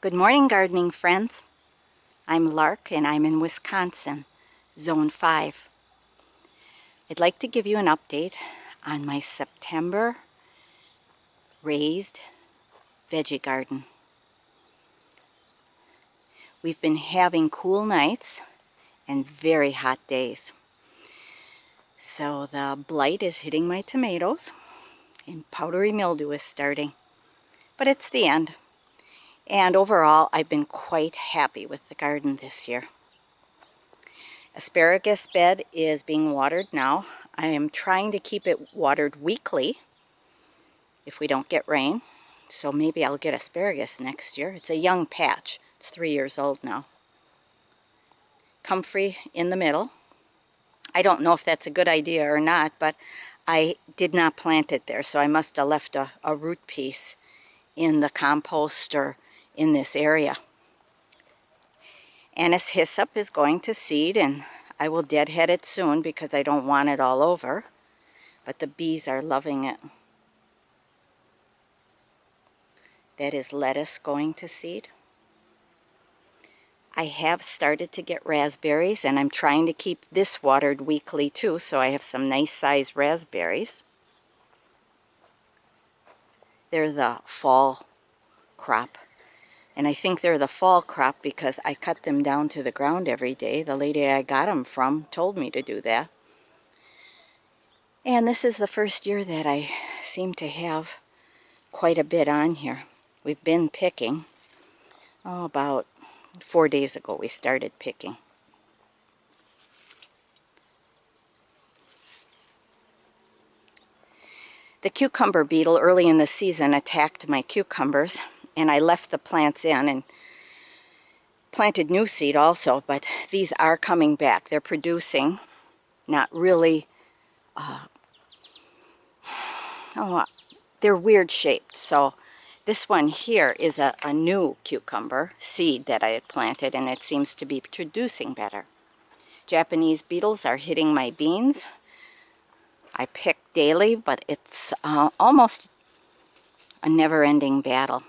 Good morning, gardening friends. I'm Lark and I'm in Wisconsin, Zone 5. I'd like to give you an update on my September raised veggie garden. We've been having cool nights and very hot days. So the blight is hitting my tomatoes and powdery mildew is starting. But it's the end. And overall, I've been quite happy with the garden this year. Asparagus bed is being watered now. I am trying to keep it watered weekly if we don't get rain. So maybe I'll get asparagus next year. It's a young patch. It's 3 years old now. Comfrey in the middle. I don't know if that's a good idea or not, but I did not plant it there, so I must have left a root piece in the compost or in this area. Anise hyssop is going to seed, and I will deadhead it soon because I don't want it all over, but the bees are loving it. That is lettuce going to seed. I have started to get raspberries, and I'm trying to keep this watered weekly too, so I have some nice sized raspberries. They're the fall crop. And I think they're the fall crop because I cut them down to the ground every day. The lady I got them from told me to do that. And this is the first year that I seem to have quite a bit on here. We've been picking. Oh, about 4 days ago we started picking. The cucumber beetle early in the season attacked my cucumbers, and I left the plants in and planted new seed also, but these are coming back. They're producing, not really, they're weird shaped. So this one here is a new cucumber seed that I had planted, and it seems to be producing better. Japanese beetles are hitting my beans. I pick daily, but it's almost a never-ending battle.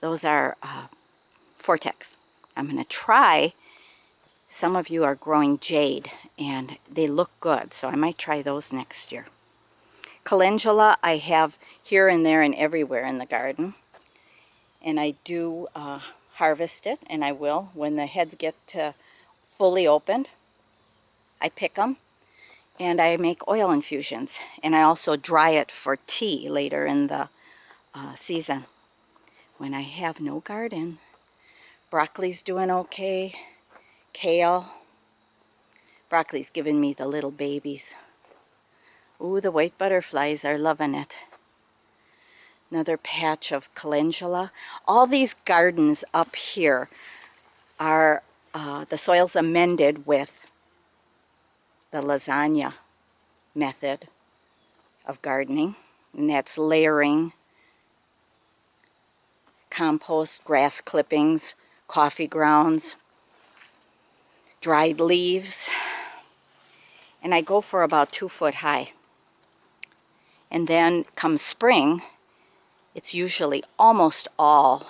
Those are Vortex. I'm going to try, some of you are growing jade and they look good, so I might try those next year. Calendula I have here and there and everywhere in the garden, and I do harvest it, and I will when the heads get fully opened. I pick them and I make oil infusions, and I also dry it for tea later in the season when I have no garden. Broccoli's doing okay. Kale. Broccoli's giving me the little babies. Ooh, the white butterflies are loving it. Another patch of calendula. All these gardens up here are, the soil's amended with the lasagna method of gardening, and that's layering compost, grass clippings, coffee grounds, dried leaves, and I go for about 2 foot high. And then come spring, it's usually almost all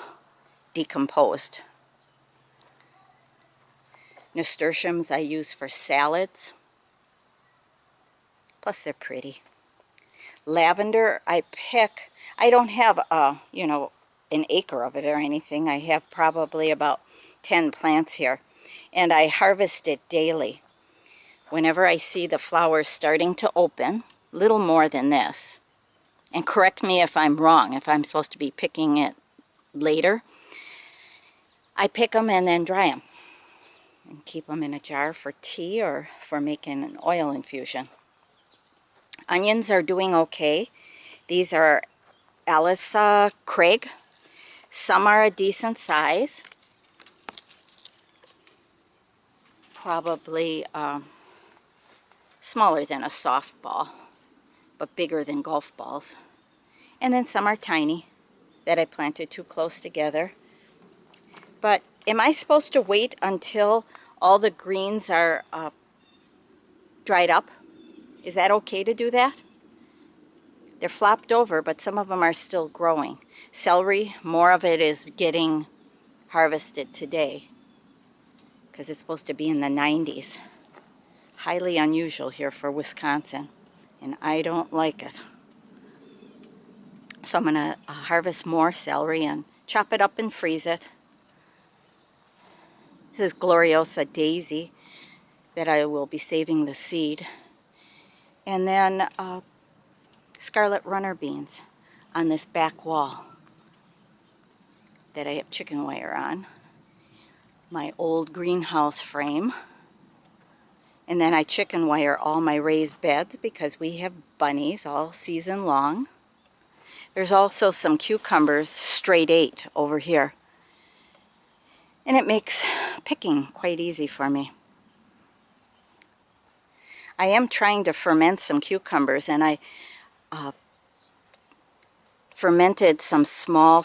decomposed. Nasturtiums I use for salads, plus they're pretty. Lavender I pick. I don't have an acre of it or anything. I have probably about 10 plants here, and I harvest it daily. Whenever I see the flowers starting to open, little more than this, and correct me if I'm wrong, if I'm supposed to be picking it later, I pick them and then dry them and keep them in a jar for tea or for making an oil infusion. Onions are doing okay. These are Alice Craig. Some are a decent size, probably smaller than a softball, but bigger than golf balls. And then some are tiny that I planted too close together. But am I supposed to wait until all the greens are dried up? Is that okay to do that? They're flopped over, but some of them are still growing. Celery, more of it is getting harvested today because it's supposed to be in the 90s. Highly unusual here for Wisconsin, and I don't like it. So I'm going to harvest more celery and chop it up and freeze it. This is Gloriosa Daisy that I will be saving the seed. And then Scarlet Runner beans on this back wall that I have chicken wire on. My old greenhouse frame. And then I chicken wire all my raised beds because we have bunnies all season long. There's also some cucumbers, straight 8 over here. And it makes picking quite easy for me. I am trying to ferment some cucumbers, and I fermented some small,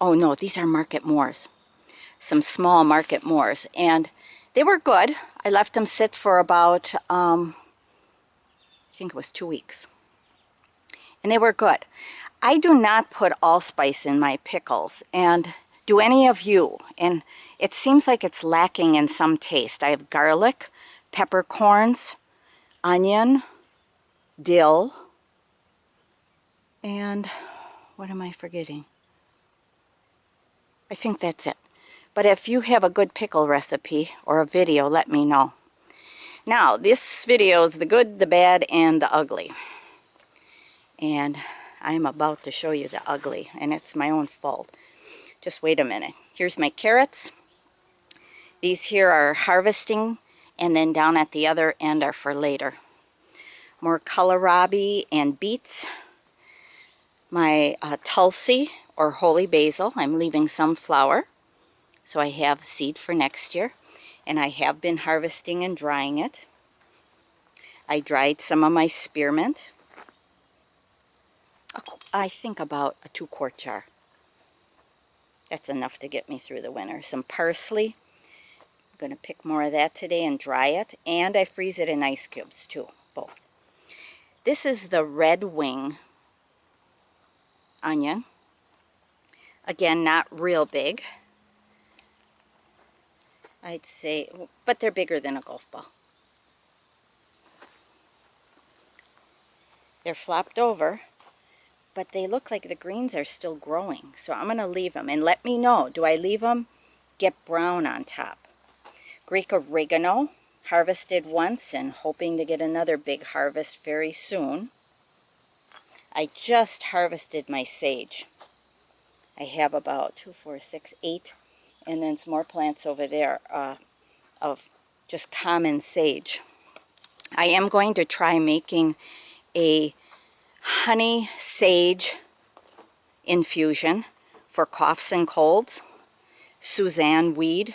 oh no, these are Market Moors. Some small Market Moors, and they were good. I left them sit for about, I think it was 2 weeks. And they were good. I do not put allspice in my pickles, and do any of you? And it seems like it's lacking in some taste. I have garlic, peppercorns, onion, dill, and what am I forgetting? I think that's it. But if you have a good pickle recipe or a video, let me know. Now, this video is the good, the bad, and the ugly. And I'm about to show you the ugly, and it's my own fault. Just wait a minute. Here's my carrots. These here are harvesting, and then down at the other end are for later. More kohlrabi and beets. My tulsi or holy basil. I'm leaving some flower, so I have seed for next year. And I have been harvesting and drying it. I dried some of my spearmint. I think about a 2-quart jar. That's enough to get me through the winter. Some parsley. I'm going to pick more of that today and dry it. And I freeze it in ice cubes too, both. This is the red wing onion. Again, not real big. I'd say, but they're bigger than a golf ball. They're flopped over, but they look like the greens are still growing. So I'm going to leave them, and let me know, do I leave them get brown on top? Greek oregano, harvested once and hoping to get another big harvest very soon. I just harvested my sage. I have about 2, 4, 6, 8, and then some more plants over there of just common sage. I am going to try making a honey sage infusion for coughs and colds. Susan Weed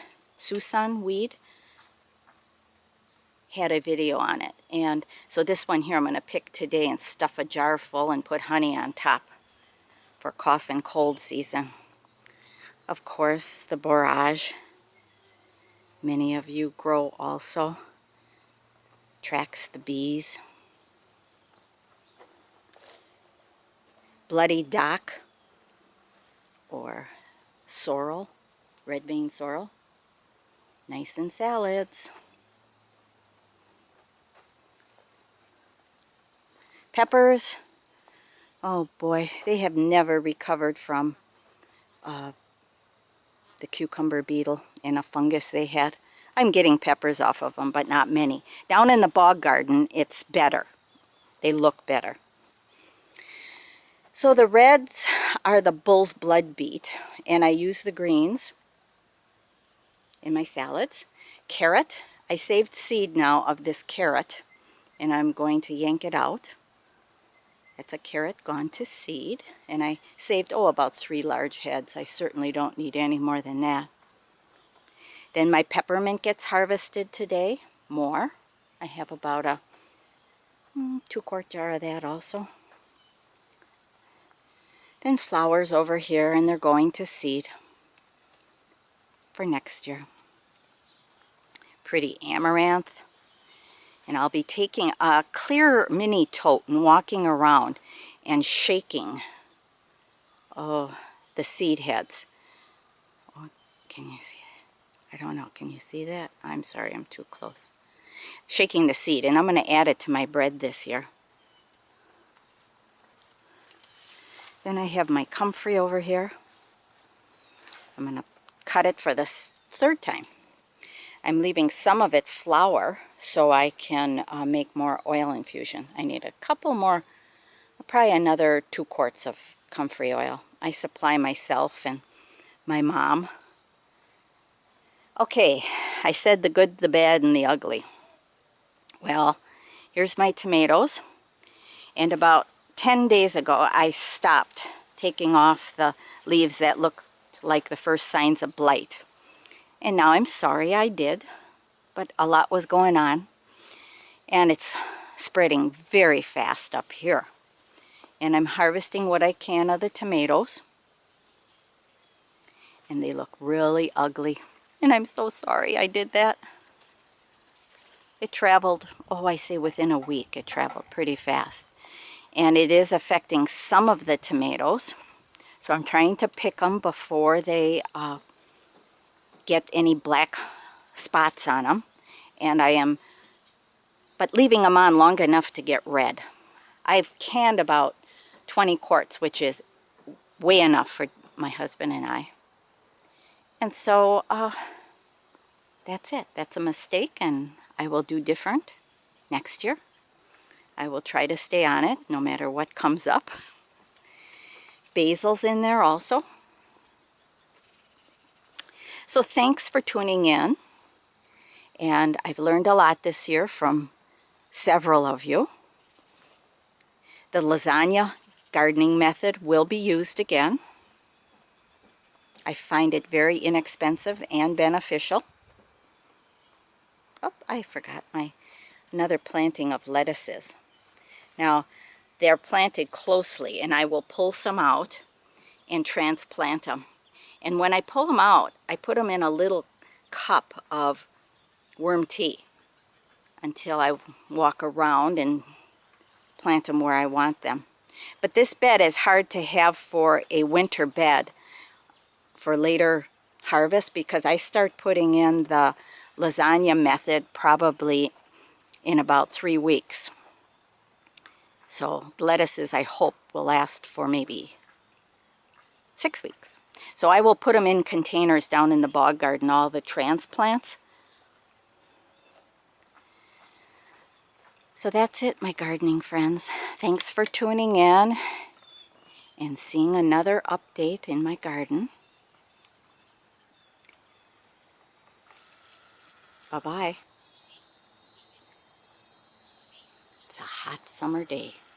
had a video on it, and so this one here I'm going to pick today and stuff a jar full and put honey on top for cough and cold season. Of course, the borage, many of you grow also, attracts the bees. Bloody dock or sorrel, red vein sorrel, nice in salads. Peppers, oh boy, they have never recovered from the cucumber beetle and a fungus they had. I'm getting peppers off of them, but not many. Down in the bog garden, it's better. They look better. So the reds are the bull's blood beet, and I use the greens in my salads. Carrot, I saved seed now of this carrot, and I'm going to yank it out. That's a carrot gone to seed, and I saved, about 3 large heads. I certainly don't need any more than that. Then my peppermint gets harvested today, more. I have about a 2-quart jar of that also. Then flowers over here, and they're going to seed for next year. Pretty amaranth. And I'll be taking a clear mini tote and walking around and shaking, oh, the seed heads. Oh, can you see that? I don't know. Can you see that? I'm sorry, I'm too close. Shaking the seed, and I'm going to add it to my bread this year. Then I have my comfrey over here. I'm going to cut it for the third time. I'm leaving some of it flour so I can make more oil infusion. I need a couple more, probably another 2 quarts of comfrey oil. I supply myself and my mom. Okay, I said the good, the bad, and the ugly. Well, here's my tomatoes. And about 10 days ago, I stopped taking off the leaves that looked like the first signs of blight. And now I'm sorry I did, but a lot was going on. And it's spreading very fast up here. And I'm harvesting what I can of the tomatoes. And they look really ugly. And I'm so sorry I did that. It traveled, oh, I say within a week, it traveled pretty fast. And it is affecting some of the tomatoes. So I'm trying to pick them before they get any black spots on them. And I am, but leaving them on long enough to get red. I've canned about 20 quarts, which is way enough for my husband and I. And so that's it. That's a mistake, and I will do different next year. I will try to stay on it no matter what comes up. Basil's in there also. So thanks for tuning in. And I've learned a lot this year from several of you. The lasagna gardening method will be used again. I find it very inexpensive and beneficial. Oh, I forgot another planting of lettuces. Now, they're planted closely, and I will pull some out and transplant them. And when I pull them out, I put them in a little cup of worm tea until I walk around and plant them where I want them. But this bed is hard to have for a winter bed for later harvest, because I start putting in the lasagna method probably in about 3 weeks. So the lettuces, I hope, will last for maybe 6 weeks. So I will put them in containers down in the bog garden, all the transplants. So that's it, my gardening friends. Thanks for tuning in and seeing another update in my garden. Bye-bye. It's a hot summer day.